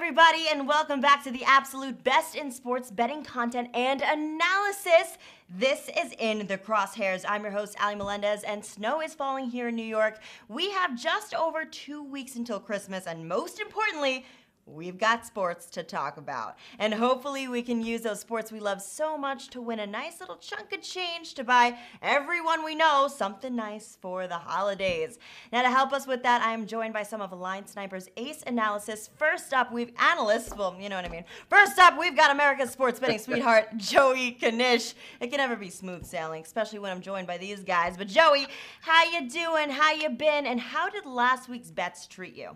everybody, and welcome back to the absolute best in sports betting content and analysis. This is In The Crosshairs. I'm your host, Ali Melendez, and snow is falling here in New York. We have just over 2 weeks until Christmas, and most importantly, we've got sports to talk about. And hopefully we can use those sports we love so much to win a nice little chunk of change to buy everyone we know something nice for the holidays. Now to help us with that, I am joined by some of Line Sniper's ace analysis. First up, we've analysts, well, you know what I mean. First up, we've got America's sports betting sweetheart, Joey Knish. It can never be smooth sailing, especially when I'm joined by these guys. But Joey, how you doing? How you been? And how did last week's bets treat you?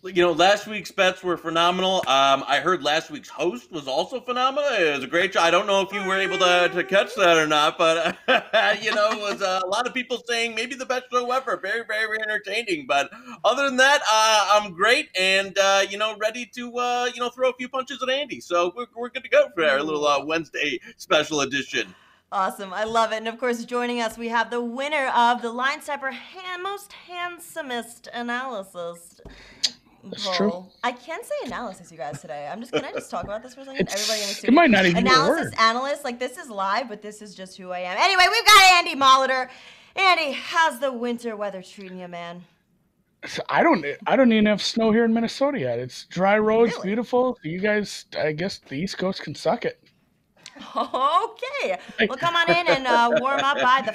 You know, last week's bets were phenomenal. I heard last week's host was also phenomenal. It was a great show. I don't know if you were able to catch that or not, but, you know, it was a lot of people saying maybe the best show ever. Very, very entertaining. But other than that, I'm great and, you know, ready to, you know, throw a few punches at Andy. So we're good to go for our little Wednesday special edition. Awesome. I love it. And of course, joining us, we have the winner of the Line Sniper most handsomest analysis. That's true. I can't say analysis, you guys, today. Can I just talk about this for a second? Everybody in the studio. It might not even be a analysis, word. analyst, like this is live, but this is just who I am. Anyway, we've got Andy Molitor. Andy, how's the winter weather treating you, man? I don't even have snow here in Minnesota yet. It's dry roads, Really? Beautiful. You guys, I guess the East Coast can suck it. Okay. Well, come on in and warm up by the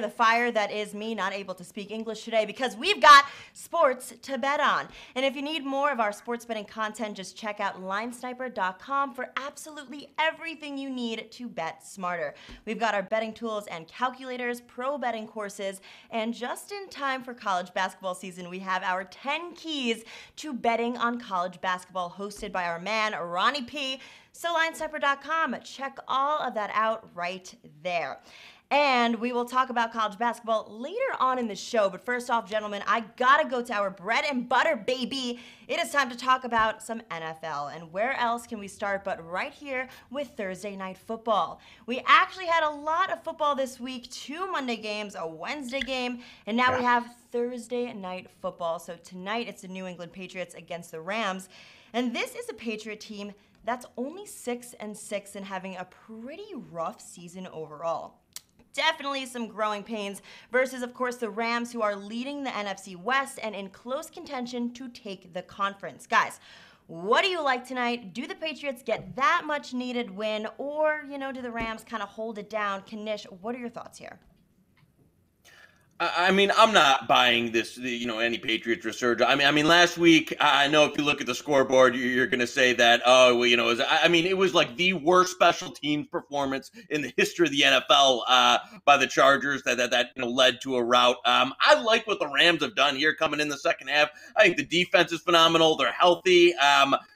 fire that is me not able to speak English today, because we've got sports to bet on. And if you need more of our sports betting content, just check out linesniper.com for absolutely everything you need to bet smarter. We've got our betting tools and calculators, pro betting courses, and just in time for college basketball season, we have our 10 keys to betting on college basketball hosted by our man, Ronnie P. So linesniper.com, check all of that out right there. And we will talk about college basketball later on in the show. But first off, gentlemen, I gotta go to our bread and butter, baby. It is time to talk about some NFL. And where else can we start but right here with Thursday Night Football? We actually had a lot of football this week, 2 Monday games, a Wednesday game, and now we have Thursday Night Football. So tonight it's the New England Patriots against the Rams. And this is a Patriot team that's only 6-6 and having a pretty rough season overall. Definitely some growing pains versus, of course, the Rams, who are leading the NFC West and in close contention to take the conference. Guys, what do you like tonight? Do the Patriots get that much needed win, or, you know, do the Rams kind of hold it down? Knish, what are your thoughts here? I mean, I'm not buying this, you know, any Patriots resurgence. I mean, last week, I know if you look at the scoreboard, you're going to say that, oh, well, you know, it was like the worst special teams performance in the history of the NFL by the Chargers that you know, led to a rout. I like what the Rams have done here coming in the second half. I think the defense is phenomenal. They're healthy.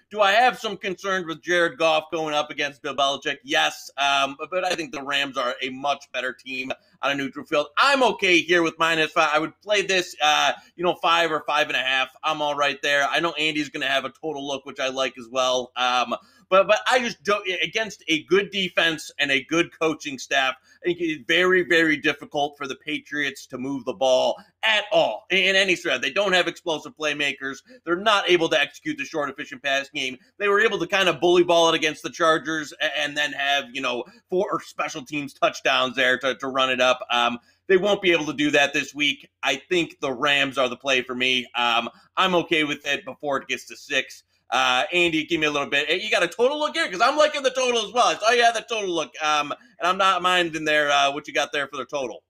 Do I have some concerns with Jared Goff going up against Bill Belichick? Yes, but I think the Rams are a much better team on a neutral field. I'm okay here with -5. I would play this, you know, 5 or 5.5. I'm all right there. I know Andy's going to have a total look, which I like as well. But I just don't, against a good defense and a good coaching staff, I think it's very, very difficult for the Patriots to move the ball at all in any stretch. They don't have explosive playmakers. They're not able to execute the short, efficient pass game. They were able to kind of bully ball it against the Chargers and then have, you know, 4 special teams touchdowns there to run it up. They won't be able to do that this week. I think the Rams are the play for me. I'm okay with it before it gets to 6. Andy, give me a little bit. Hey, you got a total look here? Because I'm liking the total as well. I saw you had the total look. And I'm not minding there what you got there for the total.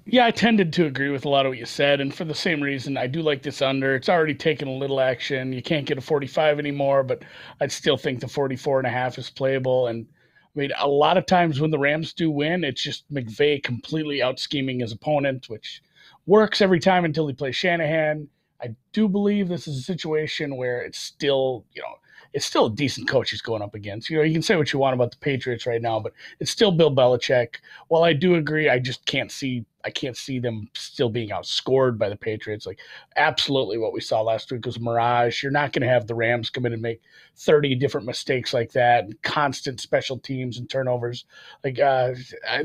Yeah, I tended to agree with a lot of what you said, and for the same reason, I do like this under. It's already taken a little action. You can't get a 45 anymore, but I'd still think the 44.5 is playable. And I mean, a lot of times when the Rams do win, it's just McVay completely out-scheming his opponent, which works every time until he plays Shanahan. I do believe this is a situation where it's still, you know, it's still a decent coach he's going up against. You know, you can say what you want about the Patriots right now, but it's still Bill Belichick. While I do agree, I just can't see them still being outscored by the Patriots. Like, absolutely what we saw last week was a mirage. You're not going to have the Rams come in and make 30 different mistakes like that and constant special teams and turnovers. Like, I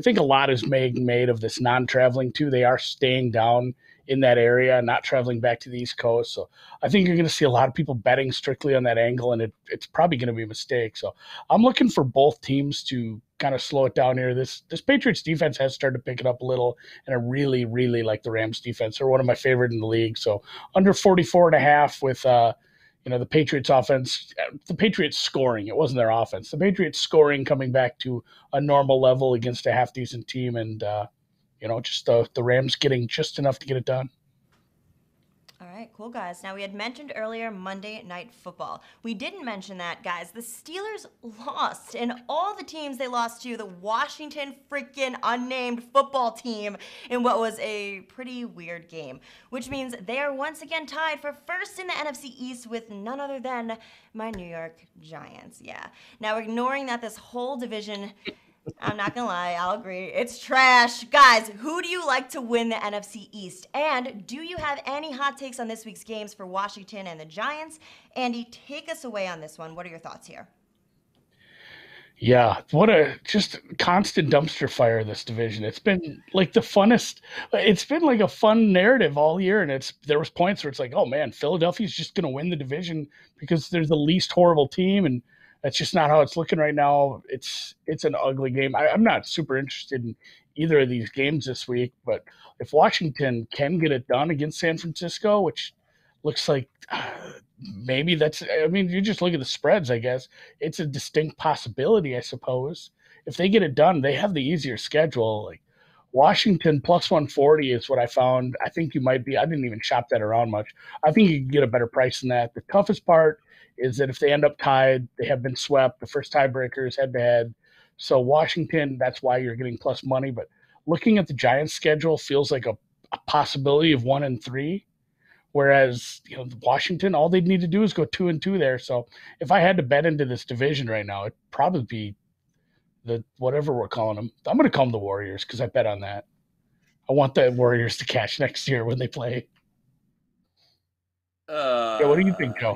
think a lot is made of this non-traveling too. They are staying down in that area, not traveling back to the East Coast. So I think you're going to see a lot of people betting strictly on that angle, and it's probably going to be a mistake. So I'm looking for both teams to kind of slow it down here. This Patriots defense has started to pick it up a little, and I really, really like the Rams defense. They're one of my favorite in the league. So under 44.5 with the Patriots offense, the Patriots scoring. It wasn't their offense. The Patriots scoring coming back to a normal level against a half decent team, and just the Rams getting just enough to get it done. All right, cool, guys. Now, we had mentioned earlier Monday Night Football. We didn't mention that, guys. The Steelers lost, and all the teams they lost to, the Washington freaking unnamed football team, in what was a pretty weird game, which means they are once again tied for first in the NFC East with none other than my New York Giants. Yeah. Now, ignoring that this whole division, I'm not gonna lie, I'll agree, it's trash. Guys, who do you like to win the NFC East? And do you have any hot takes on this week's games for Washington and the Giants? Andy, take us away on this one. What are your thoughts here? Yeah, what a just constant dumpster fire, this division. It's been like the funnest. It's been like a fun narrative all year, and there was points where it's like, oh man, Philadelphia's just going to win the division because they're the least horrible team, and that's just not how it's looking right now. It's an ugly game. I'm not super interested in either of these games this week, but if Washington can get it done against San Francisco, which looks like maybe you just look at the spreads, I guess. It's a distinct possibility, I suppose. If they get it done, they have the easier schedule. Like Washington plus 140 is what I found. I think I didn't even shop that around much. I think you can get a better price than that. The toughest part is that if they end up tied, they have been swept. The first tiebreaker is head-to-head. So Washington, that's why you're getting plus money. But looking at the Giants' schedule feels like a possibility of 1-3. Whereas, Washington, all they'd need to do is go 2-2 there. So if I had to bet into this division right now, it'd probably be the whatever we're calling them. I'm going to call them the Warriors because I bet on that. I want the Warriors to catch next year when they play. What do you think, Joe?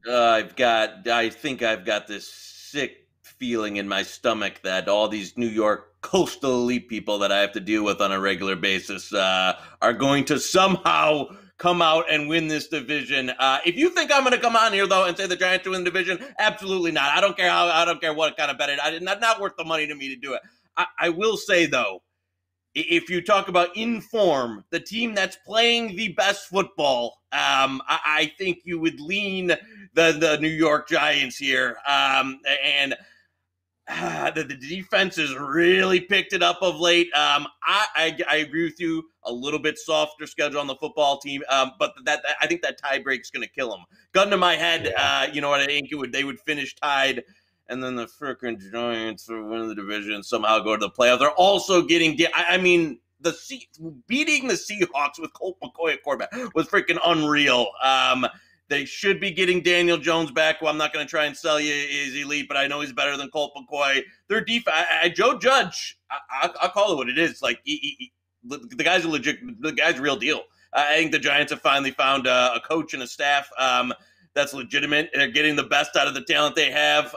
I think I've got this sick feeling in my stomach that all these New York coastal elite people that I have to deal with on a regular basis are going to somehow come out and win this division. If you think I'm going to come on here though and say the Giants win the division, absolutely not. I don't care what kind of bet it. It's not worth the money to me to do it. I will say though, if you talk about in form, the team that's playing the best football, I think you would lean the New York Giants here. And the defense has really picked it up of late. I agree with you. A little bit softer schedule on the football team, but I think that tie break is going to kill them. Gun to my head, I think they would finish tied, and then the frickin' Giants would win the division, somehow go to the playoffs. They're also beating the Seahawks with Colt McCoy at quarterback was freaking unreal. They should be getting Daniel Jones back, who I'm not going to try and sell you is elite, but I know he's better than Colt McCoy. Their defense, Joe Judge, I'll call it what it is. Like the guy's the guy's a real deal. I think the Giants have finally found a coach and a staff that's legitimate. They're getting the best out of the talent they have.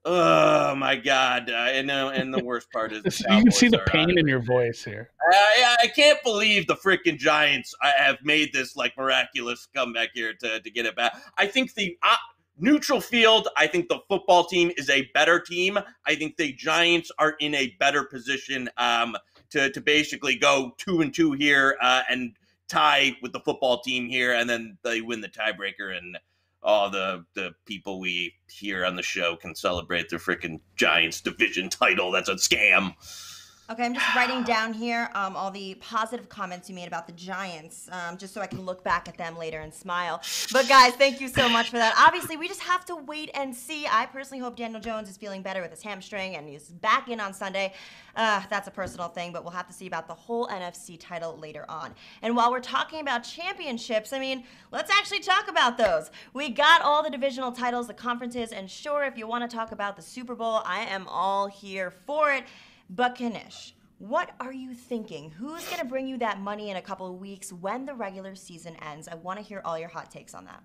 Oh my God! And the worst part is you can see the pain in your voice here. I can't believe the freaking Giants have made this like miraculous comeback here to get it back. I think the neutral field. I think the football team is a better team. I think the Giants are in a better position to basically go 2-2 here and tie with the football team here, and then they win the tiebreaker, and all the people we hear on the show can celebrate their freaking Giants division title. That's a scam. Okay, I'm just writing down here all the positive comments you made about the Giants, just so I can look back at them later and smile. But guys, thank you so much for that. Obviously, we just have to wait and see. I personally hope Daniel Jones is feeling better with his hamstring and he's back in on Sunday. That's a personal thing, but we'll have to see about the whole NFC title later on. And while we're talking about championships, let's actually talk about those. We got all the divisional titles, the conferences, and sure, if you want to talk about the Super Bowl, I am all here for it. But Knish, what are you thinking? Who's going to bring you that money in a couple of weeks when the regular season ends? I want to hear all your hot takes on that.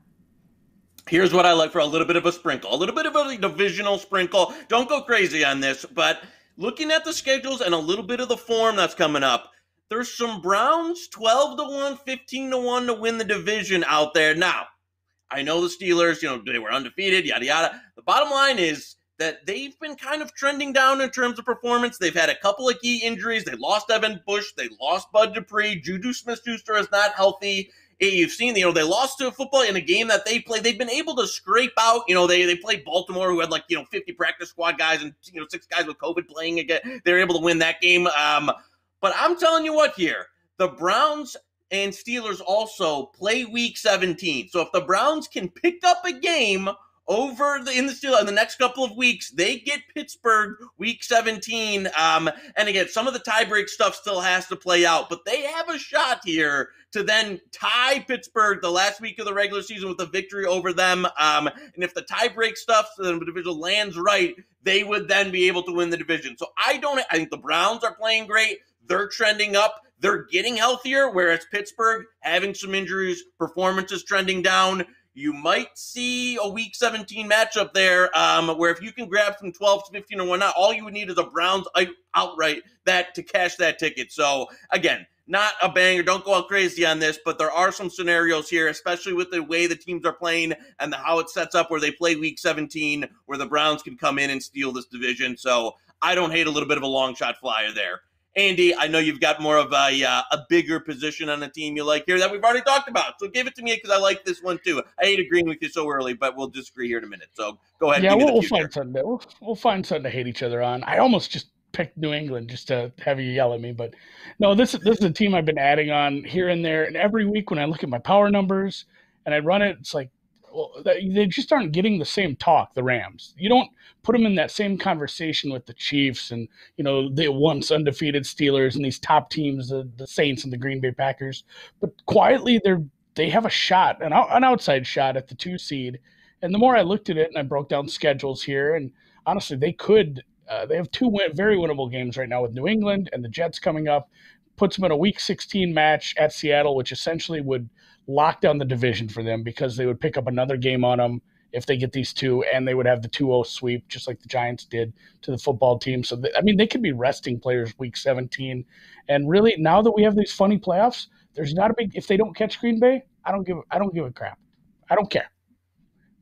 Here's what I like for a little bit of a sprinkle, a little bit of a divisional sprinkle. Don't go crazy on this, but looking at the schedules and a little bit of the form that's coming up, there's some Browns 12-1, 15-1 to win the division out there. Now, I know the Steelers, they were undefeated, yada, yada. The bottom line is that they've been kind of trending down in terms of performance. They've had a couple of key injuries. They lost Evan Bush. They lost Bud Dupree. Juju Smith-Schuster is not healthy. You've seen, they lost to football in a game that they played. They've been able to scrape out, they played Baltimore, who had 50 practice squad guys and, 6 guys with COVID playing again. They were able to win that game. But I'm telling you what here, the Browns and Steelers also play week 17. So if the Browns can pick up a game in the Steelers in the next couple of weeks, they get Pittsburgh week 17. And again, some of the tiebreak stuff still has to play out, but they have a shot here to then tie Pittsburgh the last week of the regular season with a victory over them. And if the tiebreak stuff, the division lands right, they would then be able to win the division. So I think the Browns are playing great. They're trending up. They're getting healthier, whereas Pittsburgh having some injuries, performance is trending down. You might see a week 17 matchup there where if you can grab from 12 to 15 or whatnot, all you would need is a Browns outright to cash that ticket. So again, not a banger. Don't go out crazy on this, but there are some scenarios here, especially with the way the teams are playing and how it sets up where they play week 17, where the Browns can come in and steal this division. So I don't hate a little bit of a long shot flyer there. Andy, I know you've got more of a bigger position on the team you like here that we've already talked about. So give it to me because I like this one too. I hate agreeing with you so early, but we'll disagree here in a minute. So go ahead. Yeah, we'll find something. We'll find something to hate each other on. I almost just picked New England just to have you yell at me, but no, this is a team I've been adding on here and there, and every week when I look at my power numbers and I run it, it's like, well, they just aren't getting the same talk, the Rams. You don't put them in that same conversation with the Chiefs and, the once undefeated Steelers and these top teams, the Saints and the Green Bay Packers. But quietly, they have a shot, an outside shot at the 2 seed. And the more I looked at it and I broke down schedules here, and honestly, they have 2 very winnable games right now with New England and the Jets coming up. Puts them in a Week 16 match at Seattle, which essentially would lock down the division for them because they would pick up another game on them if they get these 2, and they would have the 2-0 sweep just like the Giants did to the football team. So, they could be resting players Week 17. And really, now that we have these funny playoffs, there's not a big – if they don't catch Green Bay, I don't give a crap. I don't care.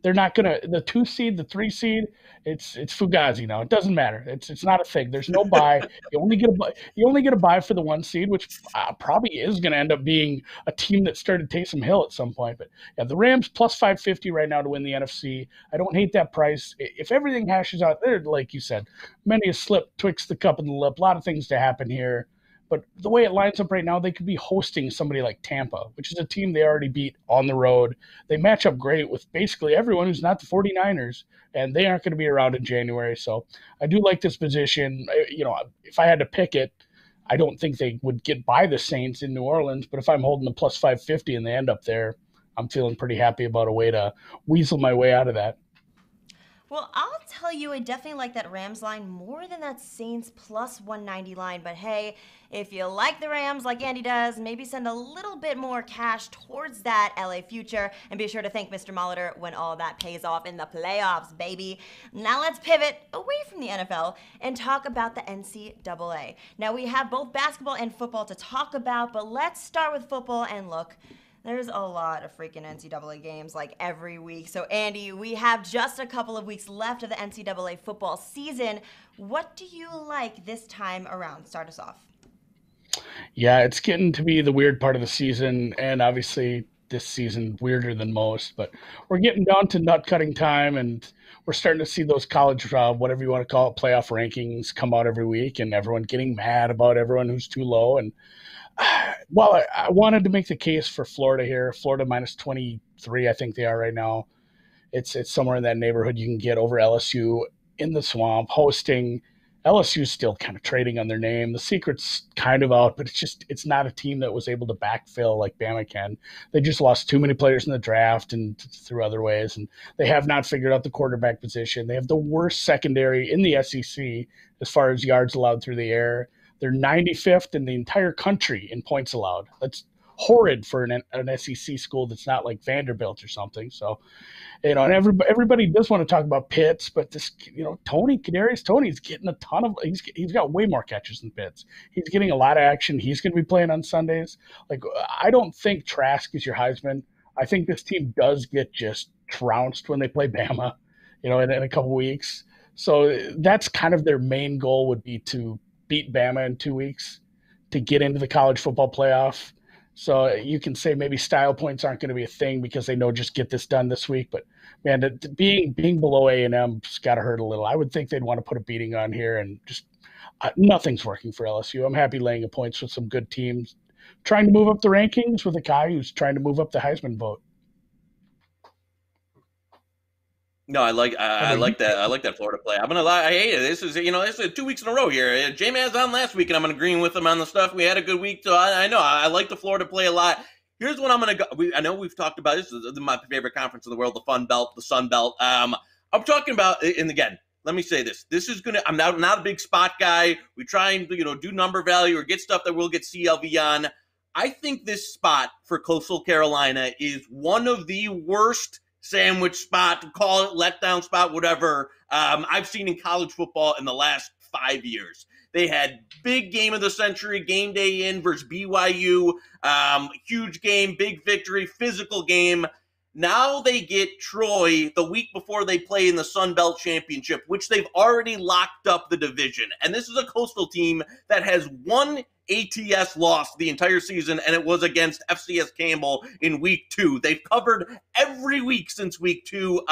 They're not going to – the 2 seed, the 3 seed, it's Fugazi now. It doesn't matter. It's not a thing. There's no bye. You only get a bye for the 1 seed, which probably is going to end up being a team that started Taysom Hill at some point. But yeah, the Rams plus 550 right now to win the NFC. I don't hate that price. If everything hashes out there, like you said, many a slip twixt the cup and the lip. A lot of things to happen here. But the way it lines up right now, they could be hosting somebody like Tampa, which is a team they already beat on the road. They match up great with basically everyone who's not the 49ers, and they aren't going to be around in January. So I do like this position. If I had to pick it, I don't think they would get by the Saints in New Orleans. But if I'm holding the plus 550 and they end up there, I'm feeling pretty happy about a way to weasel my way out of that. Well, I'll tell you, I definitely like that Rams line more than that Saints plus 190 line. But hey, if you like the Rams like Andy does, maybe send a little bit more cash towards that LA future. And be sure to thank Mr. Molitor when all that pays off in the playoffs, baby. Now let's pivot away from the NFL and talk about the NCAA. Now we have both basketball and football to talk about, but let's start with football. And look, there's a lot of freaking NCAA games like every week. So, Andy, we have just a couple of weeks left of the NCAA football season. What do you like this time around? Start us off. Yeah, it's getting to be the weird part of the season, and obviously this season weirder than most. But we're getting down to nut cutting time, and we're starting to see those college, whatever you want to call it, playoff rankings come out every week, and everyone getting mad about everyone who's too low. And well, I wanted to make the case for Florida here. Florida minus 23, I think they are right now. It's somewhere in that neighborhood you can get over LSU in the swamp hosting. LSU's still kind of trading on their name. The secret's kind of out, but it's not a team that was able to backfill like Bama can. They just lost too many players in the draft and through other ways, and they have not figured out the quarterback position. They have the worst secondary in the SEC as far as yards allowed through the air. They're 95th in the entire country in points allowed. That's horrid for an SEC school that's not like Vanderbilt or something. So, and everybody does want to talk about Pitts, but this, Kadarius Toney's getting a ton of, he's got way more catches than Pitts. He's getting a lot of action. He's going to be playing on Sundays. Like, I don't think Trask is your Heisman. I think this team does get just trounced when they play Bama, in a couple weeks. So that's kind of their main goal, would be to beat Bama in 2 weeks to get into the college football playoff. So you can say maybe style points aren't going to be a thing because they know just get this done this week. But, man, being below A&M's got to hurt a little. I would think they'd want to put a beating on here, and just nothing's working for LSU. I'm happy laying the points with some good teams, trying to move up the rankings with a guy who's trying to move up the Heisman vote. No, I like that. I like that Florida play. I'm gonna lie. I hate it. This is 2 weeks in a row here. J-Man's on last week, and I'm agreeing with him on the stuff. We had a good week, so I know I like the Florida play a lot. Here's what I'm gonna go. I know we've talked about this. Is my favorite conference in the world, the Fun Belt, the Sun Belt. I'm talking about, and again, let me say this. This is gonna. I'm not a big spot guy. We try and do number value or get stuff that we'll get CLV on. I think this spot for Coastal Carolina is one of the worst sandwich spot, call it letdown spot, whatever, I've seen in college football in the last 5 years. They had big game of the century, game day in versus BYU, huge game, big victory, physical game. Now they get Troy the week before they play in the Sun Belt Championship, which they've already locked up the division. And this is a Coastal team that has one ATS loss the entire season, and it was against FCS Campbell in week 2. They've covered every week since week 2.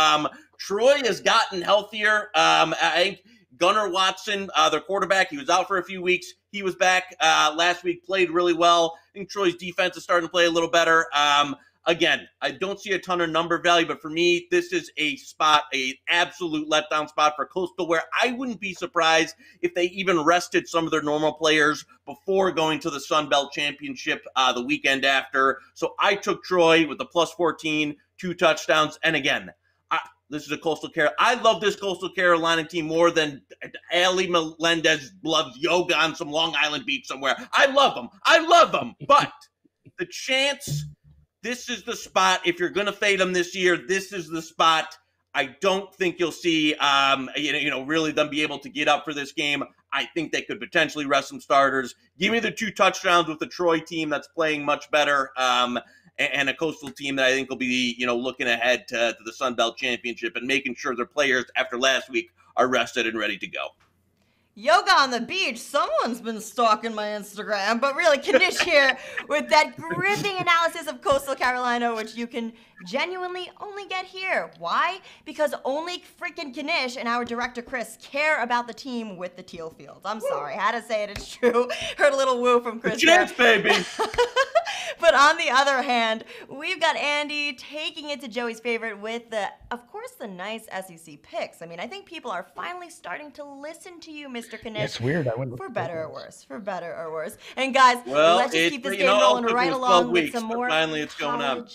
Troy has gotten healthier. I think Gunnar Watson, their quarterback, he was out for a few weeks. He was back last week, played really well. I think Troy's defense is starting to play a little better. Again, I don't see a ton of number value, but for me, this is a spot, an absolute letdown spot for Coastal, where I wouldn't be surprised if they even rested some of their normal players before going to the Sun Belt Championship the weekend after. So I took Troy with the plus 14, 2 touchdowns. And again, this is a Coastal Carolina. I love this Coastal Carolina team more than Ali Melendez loves yoga on some Long Island beach somewhere. I love them. But the chance... This is the spot. If you're going to fade them this year, this is the spot. I don't think you'll see, really them be able to get up for this game. I think they could potentially rest some starters. Give me the 2 touchdowns with the Troy team that's playing much better, and a Coastal team that I think will be, looking ahead to the Sun Belt Championship and making sure their players after last week are rested and ready to go. Yoga on the beach. Someone's been stalking my Instagram, but really, Knish here with that gripping analysis of Coastal Carolina, which you can genuinely only get here. Why? Because only freaking Knish and our director Chris care about the team with the teal fields. I'm sorry, had to say it. It's true. Heard a little woo from Chris. Chance, baby. But on the other hand, we've got Andy taking it to Joey's favorite with of course, the nice SEC picks. I mean, I think people are finally starting to listen to you, Mr. Knish. It's weird. For better or worse. For better or worse. And guys, let's just keep this game rolling right along with some more finally it's going up.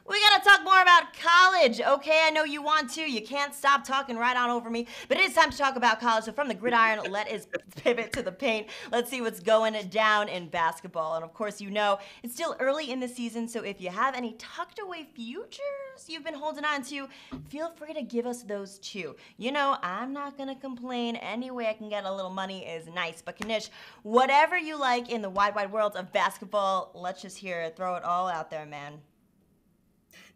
We gotta talk more about college. Okay, I know you want to. You can't stop talking right on over me. But it is time to talk about college. So from the gridiron, let us pivot to the paint. Let's see what's going down in basketball. And of course, it's still early in the season. So if you have any tucked away futures you've been holding on to, feel free to give us those too. I'm not gonna complain. Any way I can get a little money is nice. But Knish, whatever you like in the wide world of basketball, let's just hear it. Throw it all out there, man.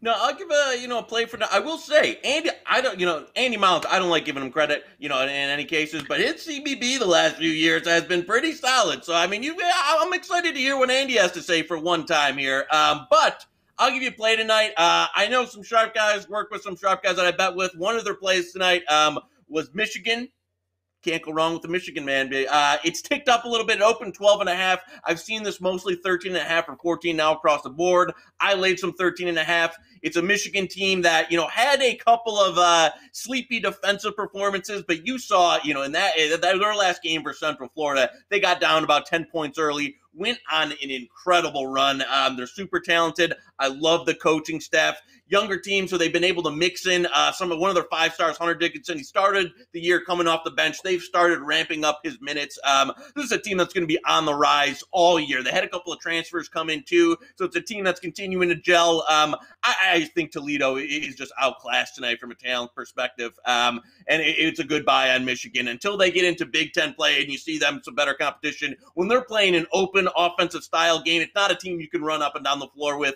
No, I'll give a play for now. I will say, Andy, Andy Mullins, I don't like giving him credit, in any cases, but his CBB the last few years has been pretty solid. So, I mean, I'm excited to hear what Andy has to say for one time here. But I'll give you a play tonight. I know some sharp guys, work with some sharp guys that I bet with. One of their plays tonight was Michigan. Can't go wrong with the Michigan, man. It's ticked up a little bit. It opened 12.5. I've seen this mostly 13.5 or 14 now across the board. I laid some 13.5. It's a Michigan team that, had a couple of sleepy defensive performances, but you saw, in their last game for Central Florida, they got down about 10 points early, went on an incredible run. They're super talented. I love the coaching staff. younger team, so they've been able to mix in one of their 5 stars, Hunter Dickinson. He started the year coming off the bench. They've started ramping up his minutes. This is a team that's going to be on the rise all year. They had a couple of transfers come in too, so it's a team that's continuing to gel. I think Toledo is just outclassed tonight from a talent perspective, and it's a good buy on Michigan until they get into Big Ten play and you see them some better competition. When they're playing an open offensive style game, it's not a team you can run up and down the floor with.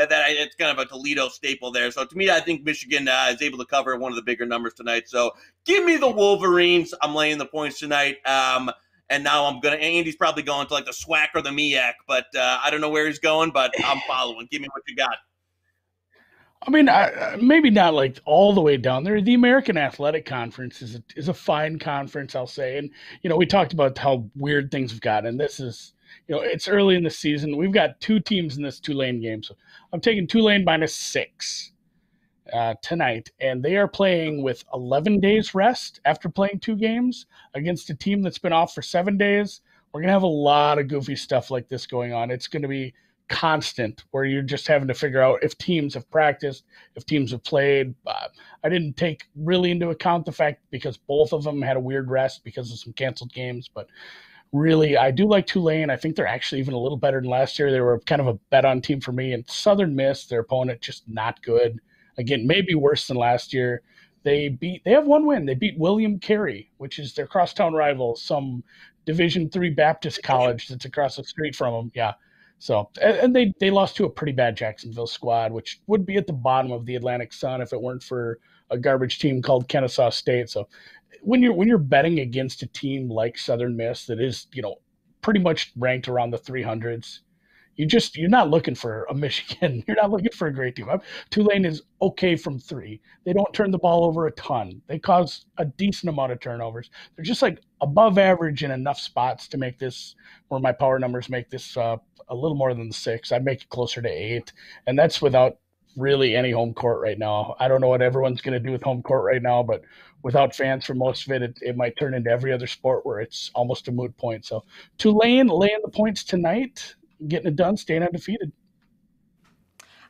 It's kind of a Toledo staple there. So to me, I think Michigan is able to cover one of the bigger numbers tonight. So give me the Wolverines. I'm laying the points tonight. And now Andy's probably going to like the SWAC or the MEAC, but I don't know where he's going, but I'm following. Give me what you got. I mean, maybe not like all the way down there. The American Athletic Conference is a fine conference, I'll say. And, we talked about how weird things have gotten. And this is, it's early in the season. We've got 2 teams in this Tulane game. So I'm taking Tulane -6 tonight. And they are playing with 11 days rest after playing 2 games against a team that's been off for 7 days. We're going to have a lot of goofy stuff like this going on. It's going to be constant where you're just having to figure out if teams have practiced, if teams have played. I didn't take really into account the fact because both of them had a weird rest because of some canceled games, but really I do like Tulane. I think they're actually even a little better than last year. They were kind of a bet on team for me, and Southern Miss, their opponent, just not good. Again, maybe worse than last year. They have 1 win. They beat William Carey, which is their crosstown rival, some Division III Baptist college that's across the street from them. Yeah. So, and they lost to a pretty bad Jacksonville squad, which would be at the bottom of the Atlantic Sun if it weren't for a garbage team called Kennesaw State. So, when you're betting against a team like Southern Miss that is, pretty much ranked around the 300s, you're not looking for a Michigan. You're not looking for a great team. Tulane is okay from 3. They don't turn the ball over a ton. They cause a decent amount of turnovers. They're just like above average in enough spots to make this, where my power numbers make this a little more than 6. I'd make it closer to 8. And that's without really any home court right now. I don't know what everyone's going to do with home court right now, but without fans for most of it, it might turn into every other sport where it's almost a moot point. So Tulane laying the points tonight, getting it done, staying undefeated.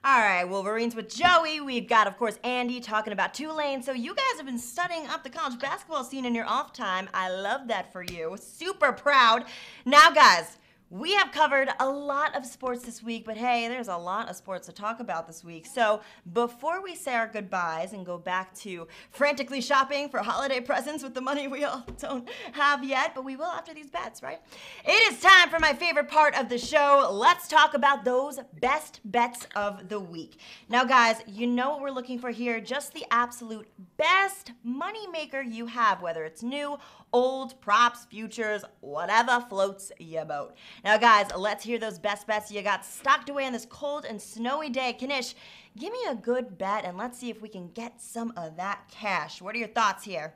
All right, Wolverines with Joey. We've got, of course, Andy talking about Tulane. So you guys have been studying up the college basketball scene in your off time. I love that for you. Super proud. Now, guys, we have covered a lot of sports this week, but hey, there's a lot of sports to talk about this week. So before we say our goodbyes and go back to frantically shopping for holiday presents with the money we all don't have yet, but we will after these bets, right? It is time for my favorite part of the show. Let's talk about those best bets of the week. Now, guys, you know what we're looking for here, just the absolute best money maker you have, whether it's new, old, props, futures, whatever floats your boat. Now, guys, let's hear those best bets you got stocked away on this cold and snowy day. Knish, give me a good bet, and let's see if we can get some of that cash. What are your thoughts here?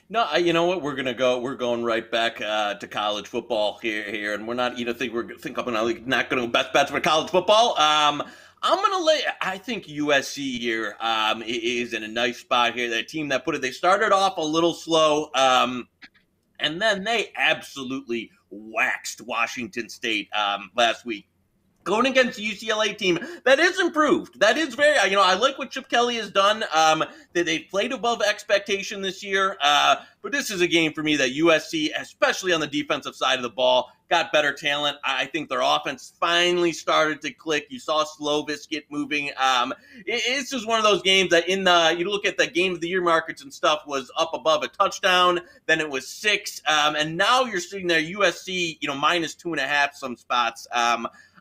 No, you know what? We're going right back to college football here, and we're not. I'm not going to best bets for college football. I'm going to lay. I think USC here is in a nice spot here. That team they started off a little slow, and then they absolutely waxed Washington State last week. Going against the UCLA team that is improved. That is very, I like what Chip Kelly has done. They played above expectation this year. But this is a game for me that USC, especially on the defensive side of the ball, got better talent. I think their offense finally started to click. You saw Slovis get moving. It's just one of those games that you look at the game of the year markets and stuff was up above a touchdown. Then it was 6. And now you're sitting there, USC, -2.5 some spots.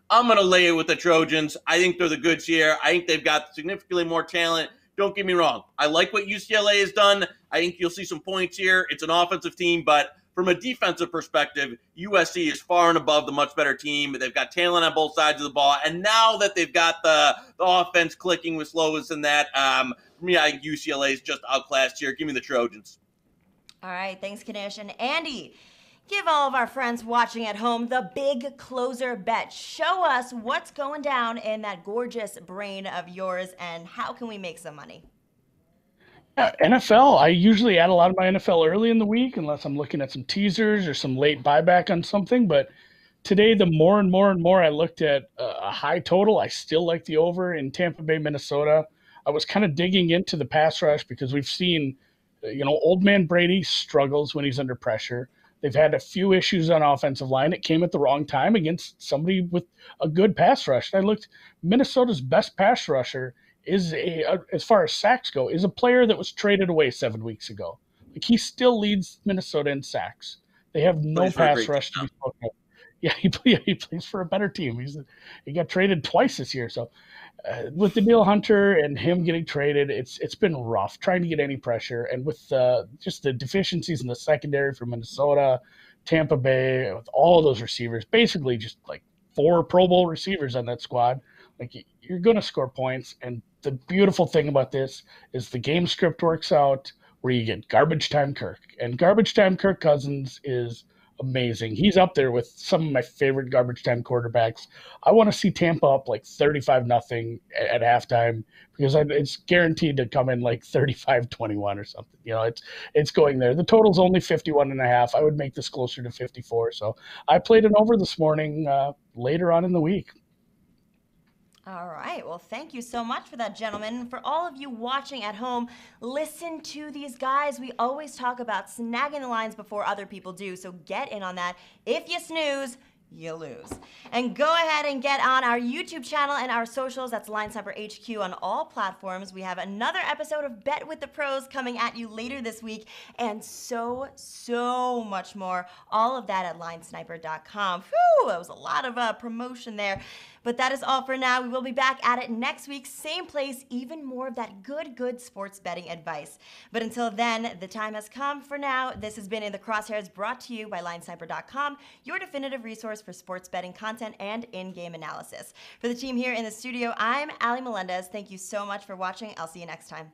I'm going to lay it with the Trojans. I think they're the goods here. I think they've got significantly more talent. Don't get me wrong. I like what UCLA has done. I think you'll see some points here. It's an offensive team, but from a defensive perspective, USC is far and above the much better team. They've got talent on both sides of the ball. And now that they've got the offense clicking with Slovis and that, for me, I think UCLA is just outclassed here. Give me the Trojans. All right. Thanks, Knish. And Andy, give all of our friends watching at home the big closer bet. Show us what's going down in that gorgeous brain of yours and how can we make some money? NFL. I usually add a lot of my NFL early in the week unless I'm looking at some teasers or some late buyback on something. But today, the more and more I looked at a high total, I still like the over in Tampa Bay, Minnesota. I was kind of digging into the pass rush because we've seen, old man Brady struggles when he's under pressure. They've had a few issues on offensive line. It came at the wrong time against somebody with a good pass rush. And I looked, Minnesota's best pass rusher is as far as sacks go, is a player that was traded away 7 weeks ago. Like he still leads Minnesota in sacks. They have no pass rush to be spoken of. Yeah, he plays for a better team. He got traded twice this year. So with Danielle Hunter and him getting traded, it's been rough trying to get any pressure. And with just the deficiencies in the secondary for Minnesota, Tampa Bay, with all those receivers, basically just like 4 Pro Bowl receivers on that squad, like you're going to score points. And the beautiful thing about this is the game script works out where you get garbage time Kirk. And garbage time Kirk Cousins is amazing. He's up there with some of my favorite garbage time quarterbacks. I want to see Tampa up like 35-0 at halftime because it's guaranteed to come in like 35-21 or something. It's going there. The total's only 51.5. I would make this closer to 54. So I played an over this morning later on in the week. All right. Well, thank you so much for that, gentlemen. And for all of you watching at home, listen to these guys. We always talk about snagging the lines before other people do, so get in on that. If you snooze, you lose. And go ahead and get on our YouTube channel and our socials. That's Line Sniper HQ on all platforms. We have another episode of Bet with the Pros coming at you later this week, and so much more. All of that at linesniper.com. Whew, that was a lot of promotion there. But that is all for now. We will be back at it next week, same place, even more of that good sports betting advice. But until then, the time has come. For now, this has been In The Crosshairs, brought to you by linesniper.com, your definitive resource for sports betting content and in-game analysis. For the team here in the studio, I'm Ali Melendez. Thank you so much for watching. I'll see you next time.